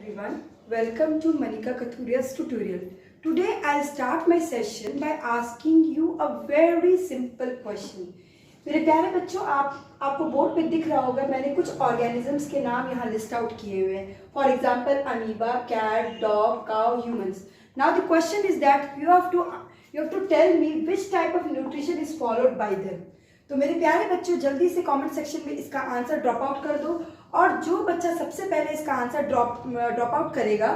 everyone, welcome to Manika Kathuria's tutorial. Today I'll start my session by asking you a very simple question. मेरे प्यारे बच्चों, आपको board पे दिख रहा होगा, मैंने कुछ ऑर्गेनिजम्स के नाम यहाँ लिस्ट आउट किए हुए हैं. For example amoeba, cat, dog, cow, humans. Now the question is that you have to tell me which type of nutrition is followed by them. तो मेरे प्यारे बच्चों, जल्दी से कमेंट सेक्शन में इसका आंसर ड्रॉप आउट कर दो, और जो बच्चा सबसे पहले इसका आंसर ड्रॉप आउट करेगा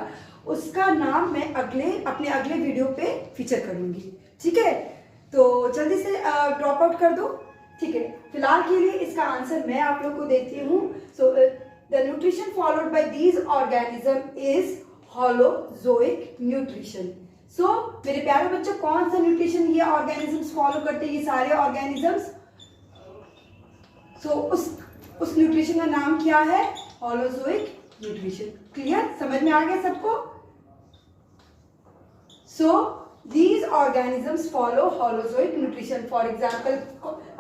उसका नाम मैं अपने अगले वीडियो पे फीचर करूंगी. ठीक है, तो जल्दी से ड्रॉप आउट कर दो. ठीक है, फिलहाल के लिए इसका आंसर मैं आप लोग को देती हूँ. So the nutrition followed by these organism is holozoic nutrition. So मेरे प्यारे बच्चों, कौन सा न्यूट्रिशन ये ऑर्गेनिजम्स फॉलो करते हैं, ये सारे ऑर्गेनिजम्स? सो उस न्यूट्रिशन का नाम क्या है? Holozoic nutrition. क्लियर, समझ में आ गया सबको? सो these organisms follow holozoic nutrition. For example,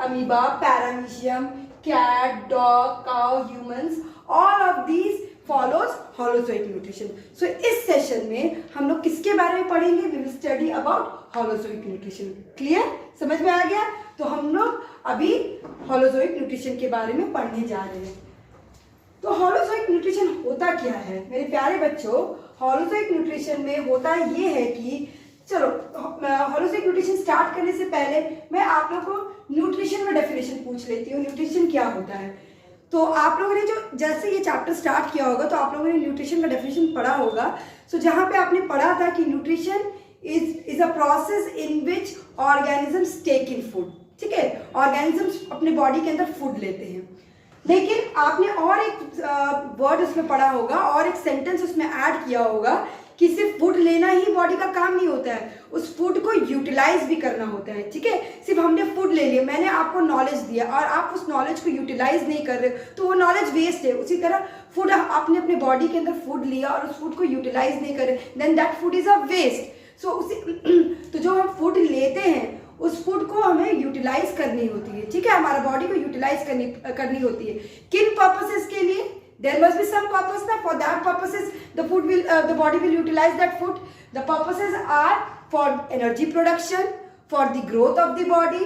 amoeba, paramecium, cat, dog, cow, humans, all of these follows holozoic nutrition. So इस सेशन में हम लोग किसके बारे में पढ़ेंगे? We will study about holozoic nutrition. Clear? समझ में आ गया? तो हम लोग अभी holozoic nutrition के बारे में पढ़ने जा रहे हैं. तो holozoic nutrition होता क्या है मेरे प्यारे बच्चों? holozoic nutrition में होता ये है कि, चलो होलोजोइक न्यूट्रिशन स्टार्ट करने से पहले मैं आप लोगों को न्यूट्रिशन का डेफिनेशन पूछ लेती हूँ. न्यूट्रिशन क्या होता है? तो आप लोगों ने जो जैसे ये चैप्टर स्टार्ट किया होगा तो आप लोगों ने न्यूट्रिशन का डेफिनेशन पढ़ा होगा. सो जहाँ पे आपने पढ़ा था कि nutrition is a process in which organisms take in food. ठीक है, ऑर्गेनिजम्स अपने बॉडी के अंदर फूड लेते हैं. लेकिन आपने और एक वर्ड उसमें पढ़ा होगा और एक सेंटेंस उसमें ऐड किया होगा कि सिर्फ फूड लेना ही बॉडी का काम नहीं होता है, उस फूड को यूटिलाइज भी करना होता है. ठीक है, सिर्फ हमने फूड ले लिया, मैंने आपको नॉलेज दिया और आप उस नॉलेज को यूटिलाइज नहीं कर रहे तो वो नॉलेज वेस्ट है. उसी तरह फूड, आपने अपने बॉडी के अंदर फूड लिया और उस फूड को यूटिलाइज नहीं कर रहे, then that food is a waste. So तो जो हम फूड लेते हैं उस फूड को हमें यूटिलाइज करनी होती है. ठीक है, हमारा बॉडी को यूटिलाइज करनी होती है. किन पर्पसेस के लिए? There must be some purpose. For that purposes, the body will utilize that food. The purposes are for energy production, for the growth of the body.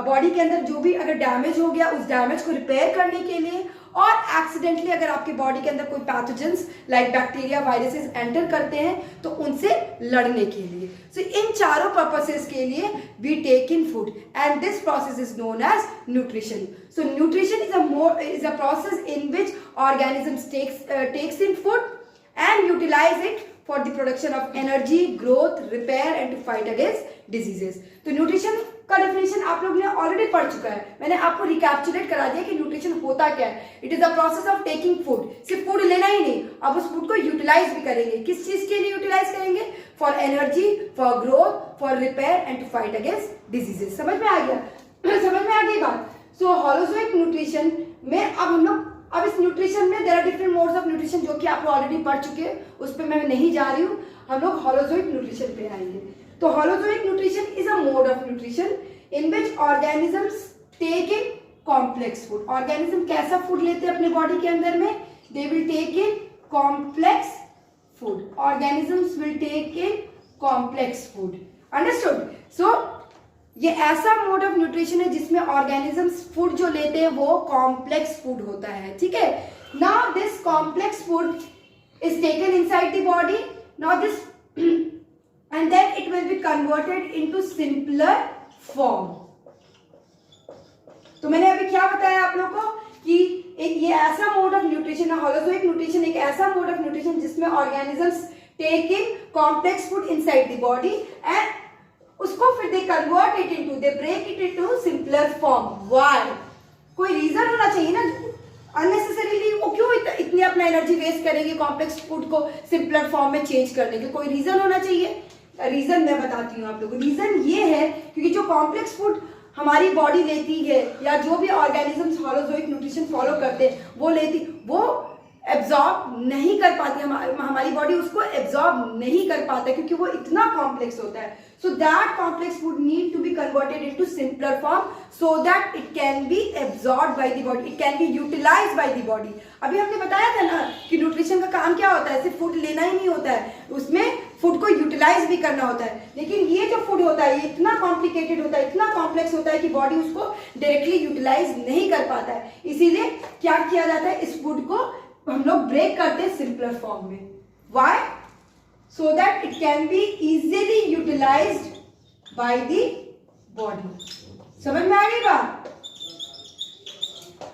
Body के अंदर जो भी अगर डैमेज हो गया उस डैमेज को रिपेयर करने के लिए, और एक्सीडेंटली अगर आपके बॉडी के अंदर कोई pathogens like bacteria, viruses enter करते हैं तो उनसे लड़ने के लिए. सो इन चारों पर्पसेस के लिए we take in food and this process is known as nutrition. So nutrition is a process in which organisms takes in food and utilize it for the production of energy, growth, repair and to fight against diseases. तो nutrition का definition आप लोग ने already पढ़ चुका है. मैंने आपको रिकैप्चुलेट करा दिया कि न्यूट्रिशन होता क्या है. It is a process of taking food. सिर्फ फूड लेना ही नहीं, अब उस फूड को यूटिलाइज भी करेंगे. किस चीज के लिए यूटिलाइज करेंगे? For energy, for growth, for repair and to fight against diseases. समझ में आ गया? समझ में आ गई बात? सो होलोजोइक न्यूट्रिशन में अब इस न्यूट्रिशन में there are different modes of nutrition जो कि आप लोग ऑलरेडी पढ़ चुके हैं, उस पर मैं नहीं जा रही हूँ. हम लोग होलोजोइक न्यूट्रिशन पे आएंगे. तो holozoic nutrition is a mode of nutrition in which organisms take in complex food. Organism कैसा फूड लेते हैं अपने बॉडी के अंदर में? They will take in complex food. Organisms will take in complex food. Understood? So ये ऐसा mode of nutrition है जिसमें ऑर्गेनिजम्स फूड जो लेते हैं वो कॉम्प्लेक्स फूड होता है. ठीक है, now this complex food is taken inside the body. Now this and then it will be converted into simpler form. तो मैंने अभी क्या बताया आप लोगों को कि एक ये ऐसा मोड ऑफ न्यूट्रिशन है, होलोजोइक न्यूट्रिशन एक ऐसा मोड ऑफ न्यूट्रिशन जिसमें organisms take in complex food inside the body and उसको फिर they convert it into, they break it into simpler form. Why? कोई रीजन होना चाहिए ना. अननेसेसरीली वो क्यों इतनी अपना एनर्जी वेस्ट करेंगे कॉम्प्लेक्स फूड को सिंपलर फॉर्म में चेंज करने के? कोई रीजन होना चाहिए. रीजन मैं बताती हूँ आप लोगों को. रीजन ये है क्योंकि जो कॉम्प्लेक्स फूड हमारी बॉडी लेती है या जो भी ऑर्गेनिजम्स होलोजोइक न्यूट्रिशन फॉलो करते हैं वो लेती, वो एब्जॉर्ब नहीं कर पाती, हमारी बॉडी उसको एब्जॉर्ब नहीं कर पाता क्योंकि वो इतना कॉम्प्लेक्स होता है. So that complex food need to be converted into simpler form so that it can be absorb by the body, it can be utilised by the body. अभी हमने बताया था ना कि न्यूट्रिशन का काम क्या होता है, सिर्फ फूड लेना ही नहीं होता है, उसमें फूड को यूटिलाइज भी करना होता है. लेकिन ये जो फूड होता है ये इतना कॉम्प्लिकेटेड होता है, इतना कॉम्प्लेक्स होता है कि बॉडी उसको डायरेक्टली यूटिलाइज नहीं कर पाता है. इसीलिए क्या किया जाता है, इस फूड को हम लोग ब्रेक करते हैं सिंपलर फॉर्म में. Why? So that it can be easily utilised by the body. समझ में आ गई बात?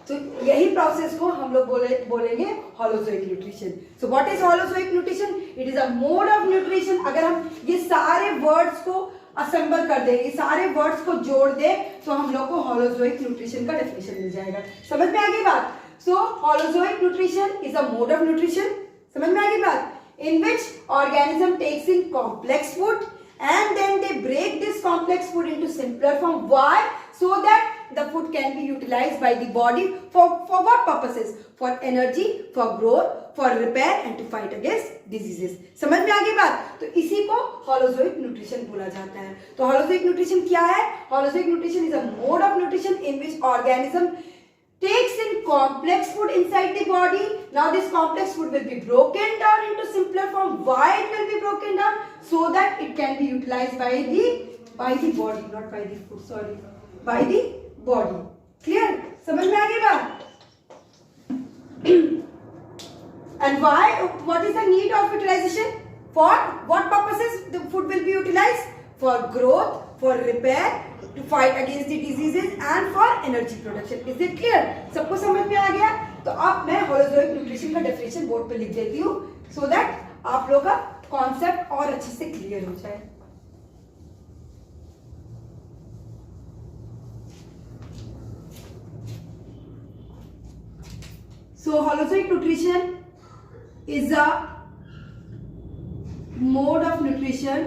तो यही प्रोसेस को हम लोग बोलेंगे holozoic nutrition. So what is holozoic nutrition? It is a mode of nutrition. अगर हम ये सारे वर्ड्स को असेंबल कर दें, ये सारे वर्ड्स को जोड़ दें तो हम लोग को होलोजोइक न्यूट्रिशन का डेफिनेशन मिल जाएगा. समझ में आ गई बात? So holozoic nutrition is a mode of nutrition. समझ में आ गई बात? In which organism takes in complex food and then they break this complex food into simpler form. Why? So that the food can be utilized by the body for what purposes? For energy, for growth, for repair and to fight against diseases. समझ में आ गई बात? तो इसी को holozoic nutrition बोला जाता है. तो holozoic nutrition क्या है? Holozoic nutrition is a mode of nutrition in which organism takes in complex food inside the body. Now this complex food will be broken down into simpler form. Why it will be broken down? So that it can be utilized by the body, not by the food, sorry, by the body. Clear? समझ में आ गई बात? And why? What is the need of utilization? For what purposes the food will be utilized? For growth, for repair, to fight against the diseases and for energy production. Is it clear? सबको समझ में आ गया? तो अब मैं holozoic nutrition का definition board पे लिख देती हूँ so that आप लोग का कॉन्सेप्ट और अच्छे से क्लियर हो जाए. So holozoic nutrition is a mode of nutrition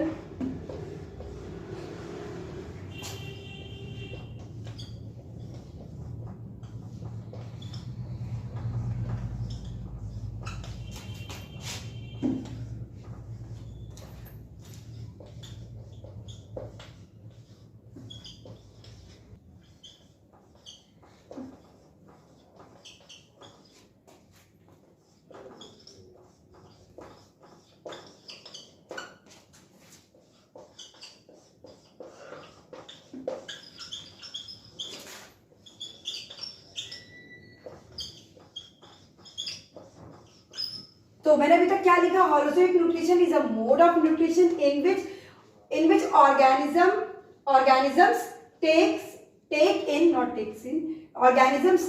तो मैंने अभी तक क्या लिखा? Holozoic nutrition is a mode of nutrition in which organisms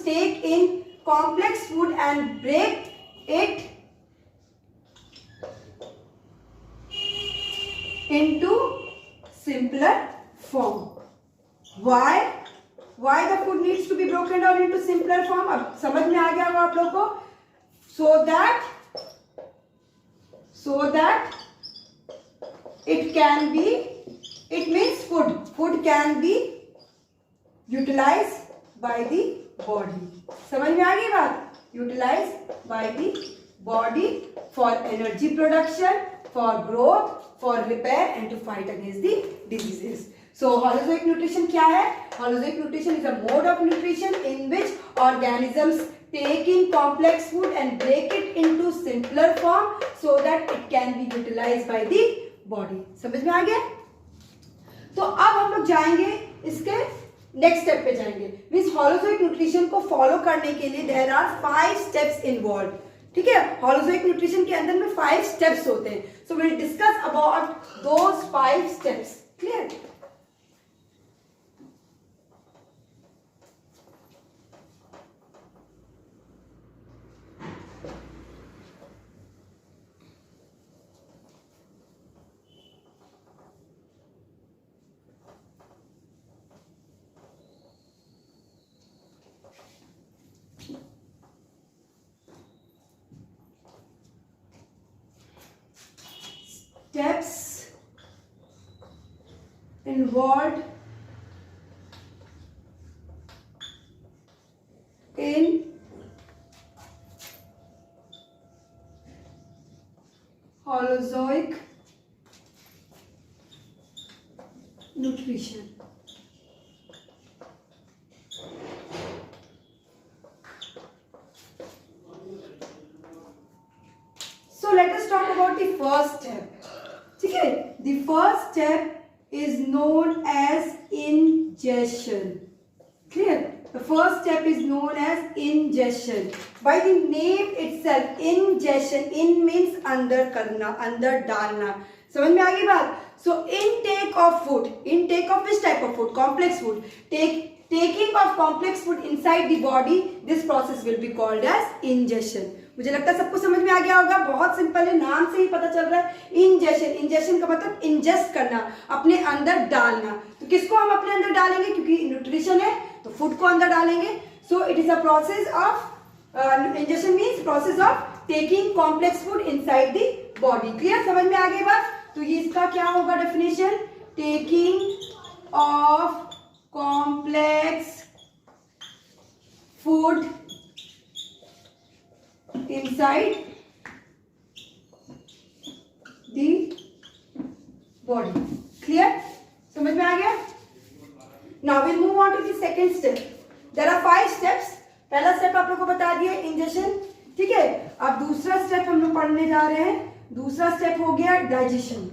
take in complex food and break it into simpler form. Why the food needs to be broken down into simpler form? अब समझ में आ गया होगा आप लोग को. So that it means food can be utilized by the body. समझ में आ गई बात? Utilized by the body for energy production, for growth, for repair and to fight against the diseases. So holozoic nutrition क्या है? Holozoic nutrition is a mode of nutrition in which organisms take in complex food and break it into simpler form so that it can be utilized by the body. समझ में आ गया? तो अब हम लोग जाएंगे इसके नेक्स्ट स्टेप पे जाएंगे. मीन्स होलोजोइक न्यूट्रिशन को फॉलो करने के लिए देयर आर 5 स्टेप्स इन्वॉल्व. ठीक है? होलोजोइक न्यूट्रिशन के अंदर में 5 स्टेप्स होते हैं. So will discuss about those 5 steps. Clear? Steps involved in holozoic nutrition. So let us talk about the first step. Okay, the first step is known as ingestion. Clear? The first step is known as ingestion. By the name itself, ingestion. In means अंदर करना, अंदर डालना. समझ में आ गई बात? So intake of food. Intake of which type of food? Complex food. Taking of complex food inside the body. This process will be called as ingestion. मुझे लगता है सबको समझ में आ गया होगा. बहुत सिंपल है, नाम से ही पता चल रहा है. इंजेशन. इंजेशन का मतलब इंजेस्ट करना, अपने अंदर डालना. तो किसको हम अपने अंदर डालेंगे? क्योंकि न्यूट्रिशन है तो फूड को अंदर डालेंगे. So it is a process of ingestion means process of taking complex food inside the body. Clear? समझ में आ गई बात? तो ये इसका क्या होगा definition? Taking of complex food inside the body. Clear? समझ में आ गया? Now we'll move on to the second step. There are 5 steps. पहला स्टेप आप लोग को बता दिया इंजेशन. ठीक है, अब दूसरा स्टेप हम लोग पढ़ने जा रहे हैं. दूसरा स्टेप हो गया डाइजेशन.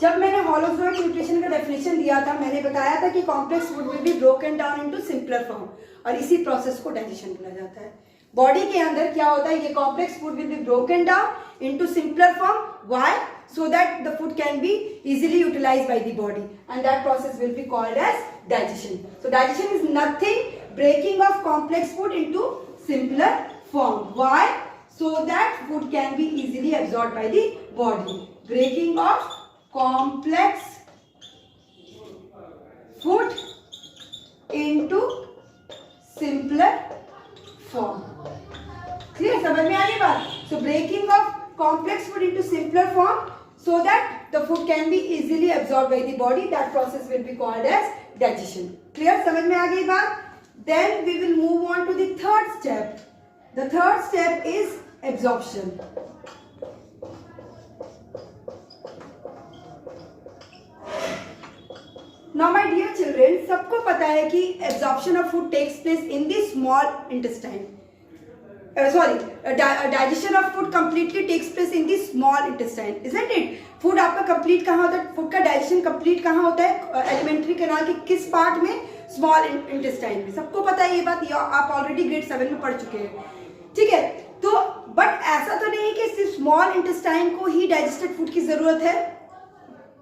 जब मैंने हॉलोजोइक न्यूट्रिशन का डेफिनेशन दिया था, मैंने बताया था कि complex food will be broken down into simpler form, और इसी प्रोसेस को डाइजेशन बोला जाता है. बॉडी के अंदर क्या होता है? ये complex food will be broken down into simpler form. Why? So that the food can be easily utilised by the body, and that process will be called as digestion. So digestion is nothing breaking of complex food into simpler form. Why? So that food can be easily absorbed by the body. Breaking of complex food into simpler form. Clear? समझ में आ गई बात? So breaking of complex food into simpler form so that the food can be easily absorbed by the body. That process will be called as digestion. Clear? समझ में आ गई बात? Then we will move on to the third step. The third step is absorption. Now my dear children, सबको पता है कि absorption of food takes place in the small intestine. Digestion of food completely takes place in the small intestine, isn't it? Food आपका complete कहाँ होता है? Food का digestion complete कहाँ होता है? Alimentary canal के किस part में? Small intestine में. सबको पता है ये बात, ये आप already grade 7 में पढ़ चुके हैं. ठीक है, तो बट ऐसा तो नहीं कि सिर्फ स्मॉल इंटेस्टाइन को ही डाइजेस्टेड फूड की जरूरत है,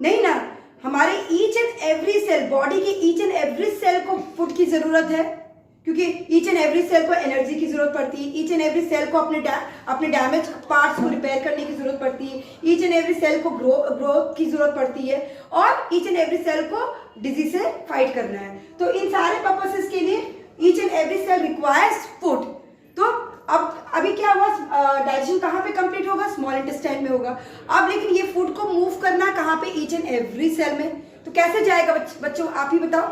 नहीं ना. हमारे each and every cell, body के ईच एंड एवरी सेल को फूड की जरूरत है, क्योंकि ईच एंड एवरी सेल को एनर्जी की जरूरत पड़ती है. ईच एंड एवरी सेल को अपने डैमेज पार्ट्स को रिपेयर करने की जरूरत पड़ती है. ईच एंड एवरी सेल को ग्रोथ की जरूरत पड़ती है, और ईच एंड एवरी सेल को डिजीज से फाइट करना है. तो इन सारे पर्पसेस के लिए each and every cell requires food. तो अब अभी क्या हुआ? डाइजेशन कहाँ पे कंप्लीट होगा? स्मॉल इंटेस्टाइन में होगा. अब लेकिन ये फूड को मूव करना कहाँ पे? ईच एंड एवरी सेल में. तो कैसे जाएगा बच्चों, आप ही बताओ?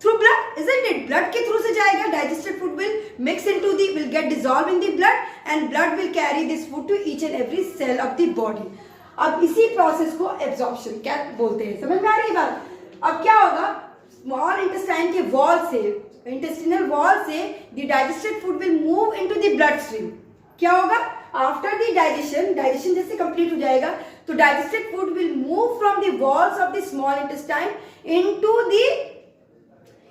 Through blood, isn't it? Blood के थ्रू से जाएगा. Digested food will mix into the, will get dissolve in the blood, and blood will carry this food to each and every cell of the body. अब इसी process को absorption क्या बोलते हैं. समझ में आ रही बात? अब क्या होगा? स्मॉल इंटेस्टाइन के वॉल से, इंटेस्टिनल वॉल से the digested food will move into the blood stream. क्या होगा? आफ्टर द डाइजेशन, डाइजेशन जैसे कंप्लीट हो जाएगा तो digested food will move from the walls of the small intestine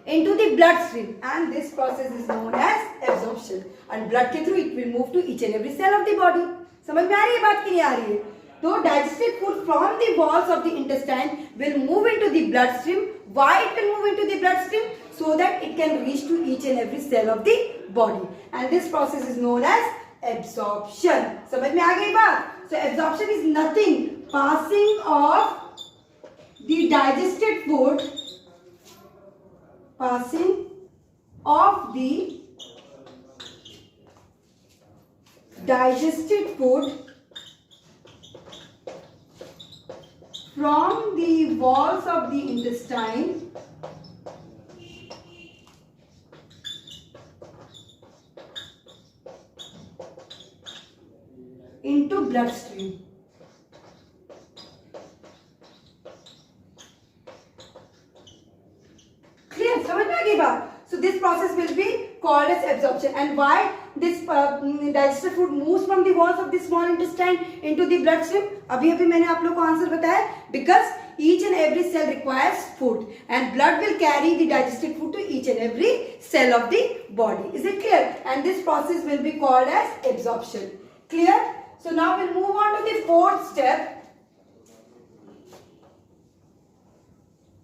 into the blood stream, and this process is known as absorption, and blood के through it will move to each and every cell of the body. समझ में आ रही है बात कि नहीं आ रही है? तो digested food from the walls of the intestine will move into the blood stream. Why it will move into the blood stream? So that it can reach to each and every cell of the body, and this process is known as absorption. समझ में आ गई बात? So absorption is nothing, passing of the digested food, passing of the digested food from the walls of the intestine into bloodstream. Clear? समझ में आ गई बात? So this process will be called as absorption. And why this digested food moves from the walls of the small intestine into the bloodstream? अभी मैंने आप लोग को answer बताया. Because each and every cell requires food, and blood will carry the digested food to each and every cell of the body. Is it clear? And this process will be called as absorption. Clear? So now we'll move on to the fourth step.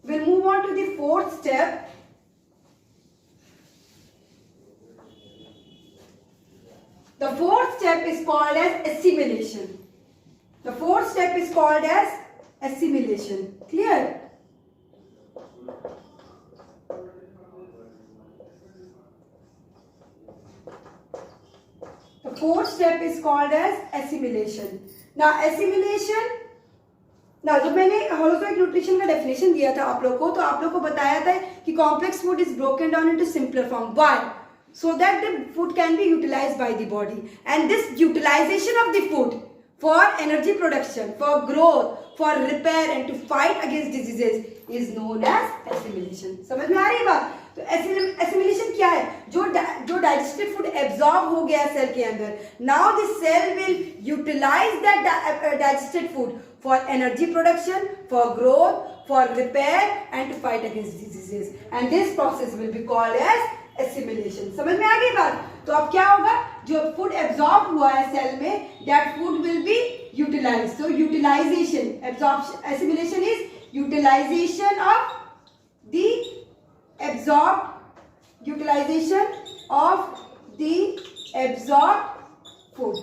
We'll move on to the fourth step. The fourth step is called as assimilation. The fourth step is called as assimilation. Clear? The fourth step is called as assimilation. Now assimilation, now जब मैंने holozoic nutrition का definition दिया था आप लोग को, तो आप लोग को बताया था कि complex food is broken down into simpler form. Why? So that the food can be utilized by the body, and this utilization of the food for energy production, for growth, for repair and to fight against diseases is known as assimilation. समझ में आ रही है बात? तो assimilation क्या है? जो digested food absorb हो गया सेल के अंदर, now the cell will utilize that digested food for energy production, for growth, for repair and to fight against diseases, and this process will be called as assimilation. समझ में आ गई बात? तो अब क्या होगा? जो फूड एब्जॉर्ब हुआ है सेल में, that food will be utilized. So utilization, absorption, assimilation is utilization of the absorbed food.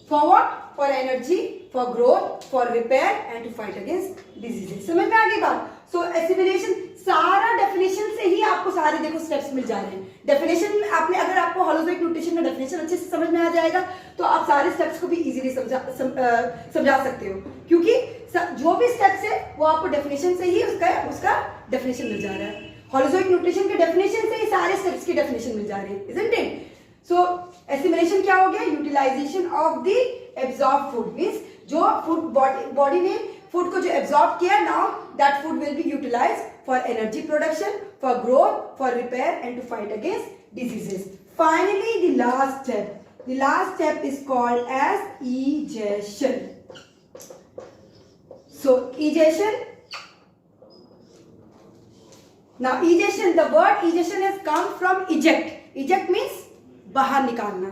For what? For energy, for growth, for repair and to fight against diseases. समझ में आ गई बात? So assimilation सारा definition से ही आपको सारे देखो steps मिल जा रहे हैं. डेफिनेशन आपने, अगर आपको होलोजोइक न्यूट्रिशन का डेफिनेशन अच्छे से समझ में आ जाएगा तो आप सारे स्टेप्स को भी इजीली समझा सकते हो, क्योंकि जो भी स्टेप्स है वो आपको डेफिनेशन से ही उसका डेफिनेशन मिल जा रहा है. होलोजोइक न्यूट्रिशन के डेफिनेशन से ही सारे स्टेप्स की डेफिनेशन मिल जा रही है. Isn't it? So assimilation क्या हो गया? Utilisation of the absorb food. Means जो फूड बॉडी ने फूड को जो एब्जॉर्ब किया, now that food will be utilised for energy production, for growth, for repair and to fight against diseases. Finally the last step is called as egestion. So egestion, now egestion, the word egestion has come from eject. Eject means बाहर निकालना.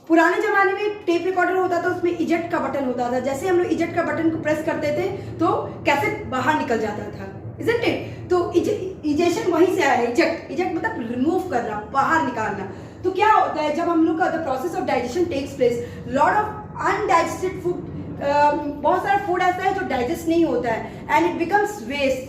पुराने जमाने में tape recorder होता था, उसमें eject का button होता था. जैसे हम लोग इजेक्ट का बटन को प्रेस करते थे तो कैसेट बाहर निकल जाता था. Isn't it? तो इजेक्शन वहीं से आया है. इजेक्ट मतलब रिमूव करना, बाहर निकालना. तो क्या होता है जब हम लोग का the process of digestion takes place, lot of undigested food, बहुत सारा फूड ऐसा है जो डाइजेस्ट नहीं होता है, and it becomes waste.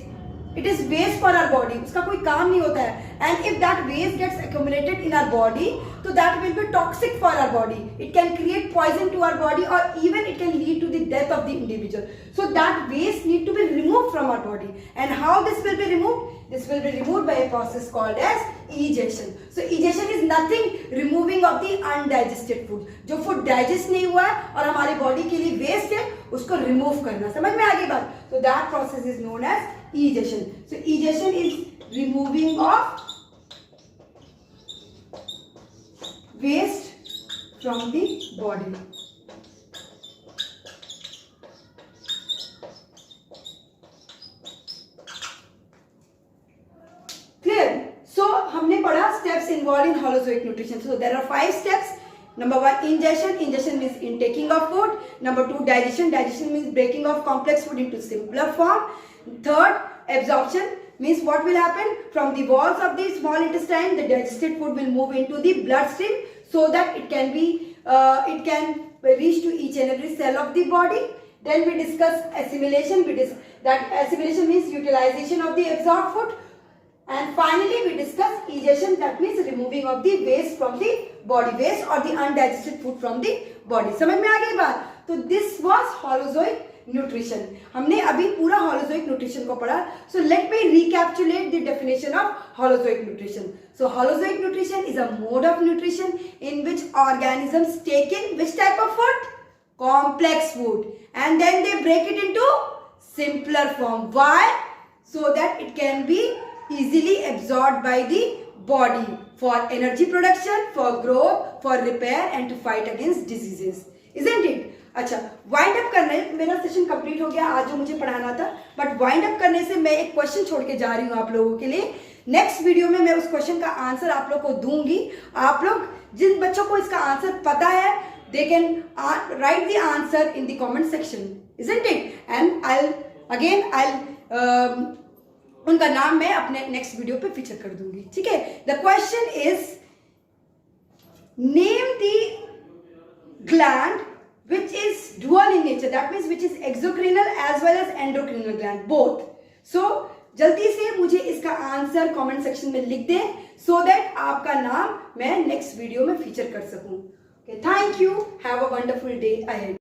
It is waste for our body. उसका कोई काम नहीं होता है. And if that waste gets accumulated in our body, so that will be toxic for our body. It can create poison to our body, or even it can lead to the death of the individual. So that waste need to be removed from our body. And how this will be removed? This will be removed by a process called as egestion. So egestion is nothing removing of the undigested food. जो food digest नहीं हुआ है और हमारे body के लिए waste है, उसको remove करना. समझ में आ गई बात? So that process is known as egestion. So egestion is removing of waste from the body. Clear? So हमने पढ़ा steps involved in holozoic nutrition. So there are 5 steps. Number 1, ingestion. Ingestion means intaking of food. Number 2, digestion. Digestion means breaking of complex food into simpler form. Third, absorption means what will happen from the walls of the small intestine, the digested food will move into the bloodstream so that it can reach to each and every cell of the body. Then we discuss assimilation. That assimilation means utilization of the absorbed food. And finally we discuss egestion, that means removing of the waste from the body, waste or the undigested food from the body. समझ में आ गई बात? तो this was holozoic nutrition. हमने अभी पूरा हॉलोजोइक nutrition को पढ़ा। So let me recapitulate the definition of holozoic nutrition. So holozoic nutrition is a mode of nutrition in which organisms take in which type of food? Complex food, and then they break it into simpler form. Why? So that it can be easily absorbed by the body for energy production, for growth, for repair and to fight against diseases. Isn't it? अच्छा, wind up करने, मेरा session complete हो गया आज जो मुझे पढ़ाना था, बट वाइंड अप करने से मैं एक क्वेश्चन छोड़ के जा रही हूँ आप लोगों के लिए। नेक्स्ट वीडियो में मैं उस क्वेश्चन का आंसर आप लोग को दूंगी। आप लोग जिन बच्चों को इसका आंसर पता है, they can write the answer in the comment section, isn't it? And I'll उनका नाम मैं अपने नेक्स्ट वीडियो पे फीचर कर दूंगी, ठीक है? The question is, name the gland which is dual in nature, that means which is exocrine as well as endocrine gland, both. So जल्दी से मुझे इसका आंसर कमेंट सेक्शन में लिख दें, so that आपका नाम मैं नेक्स्ट वीडियो में फीचर कर सकूं। Okay, thank you. Have a wonderful day ahead.